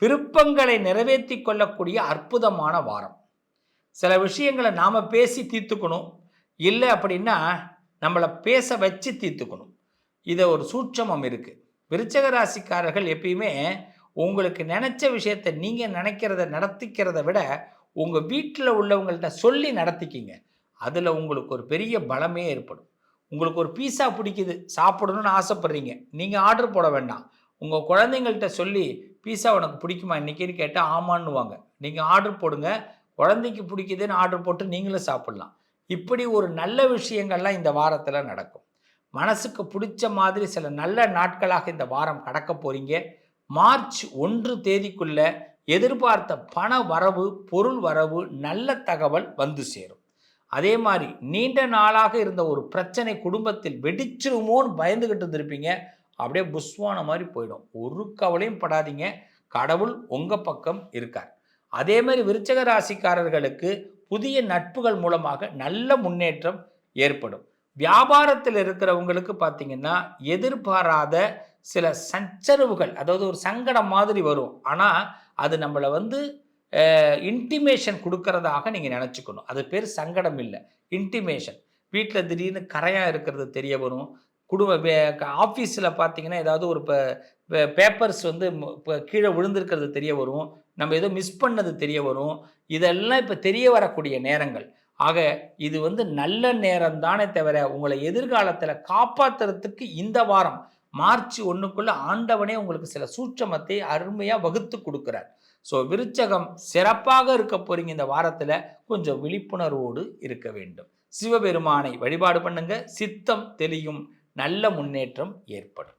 விருப்பங்களை நிறைவேற்றி கொள்ளக்கூடிய அற்புதமான வாரம். சில விஷயங்களை நாம் பேசி தீர்த்துக்கணும், இல்லை அப்படின்னா நம்மளை பேச வச்சு தீர்த்துக்கணும். இதை ஒரு சூட்சமம் இருக்குது. விருச்சக ராசிக்காரர்கள் எப்பயுமே உங்களுக்கு நினச்ச விஷயத்தை நீங்கள் நினைக்கிறத நடத்திக்கிறத விட உங்கள் வீட்டில் உள்ளவங்கள்ட்ட சொல்லி நடத்திக்கிங்க. அதில் உங்களுக்கு ஒரு பெரிய பலமே ஏற்படும். உங்களுக்கு ஒரு பீஸா பிடிக்குது, சாப்பிடணும்னு ஆசைப்பட்றீங்க, நீங்கள் ஆர்டர் போட வேண்டாம். உங்கள் குழந்தைங்கள்ட்ட சொல்லி பீஸா உனக்கு பிடிக்குமா இன்றைக்கின்னு கேட்டால் ஆமான்னுவாங்க. நீங்கள் ஆர்டர் போடுங்க, குழந்தைக்கு பிடிக்குதுன்னு ஆர்டர் போட்டு நீங்களும் சாப்பிட்லாம். இப்படி ஒரு நல்ல விஷயங்கள்லாம் இந்த வாரத்தில் நடக்கும். மனசுக்கு பிடிச்ச மாதிரி சில நல்ல நாட்களாக இந்த வாரம் கடக்க போகிறீங்க. மார்ச் 1 தேதிக்குள்ள எதிர்பார்த்த பண வரவு, பொருள் வரவு, நல்ல தகவல் வந்து சேரும். அதே மாதிரி நீண்ட நாளாக இருந்த ஒரு பிரச்சனை குடும்பத்தில் வெடிச்சிருமோன்னு பயந்துகிட்டு இருந்திருப்பீங்க, அப்படியே புஷ்வான மாதிரி போயிடும். ஒரு கவலையும் படாதீங்க, கடவுள் உங்கள் பக்கம் இருக்கார். அதே மாதிரி விருச்சக ராசிக்காரர்களுக்கு புதிய நட்புகள் மூலமாக நல்ல முன்னேற்றம் ஏற்படும். வியாபாரத்தில் இருக்கிறவங்களுக்கு பார்த்தீங்கன்னா எதிர்பாராத சில சச்சரவுகள், அதாவது ஒரு சங்கடம் மாதிரி வரும். ஆனால் அது நம்மளை இன்டிமேஷன் கொடுக்கறதாக நீங்கள் நினச்சிக்கணும். அது பேர் சங்கடம் இல்லை, இன்டிமேஷன். வீட்டில் திடீர்னு கரையாக இருக்கிறது தெரிய வரும். ஆஃபீஸில் பார்த்தீங்கன்னா ஏதாவது ஒரு பேப்பர்ஸ் இப்போ கீழே விழுந்திருக்கிறது தெரிய வரும். நம்ம ஏதோ மிஸ் பண்ணது தெரிய வரும். இதெல்லாம் இப்போ தெரிய வரக்கூடிய நேரங்கள். ஆக இது நல்ல நேரம் தானே தவிர உங்களை எதிர்காலத்தில் காப்பாற்றுறதுக்கு இந்த வாரம் மார்ச் 1க்குள்ள ஆண்டவனே உங்களுக்கு சில சூட்சமத்தை அருமையாக வகுத்து கொடுக்குறார். ஸோ விருச்சகம் சிறப்பாக இருக்க போறீங்க. இந்த வாரத்தில் கொஞ்சம் விழிப்புணர்வோடு இருக்க வேண்டும். சிவபெருமானை வழிபாடு பண்ணுங்க, சித்தம் தெளியும், நல்ல முன்னேற்றம் ஏற்படும்.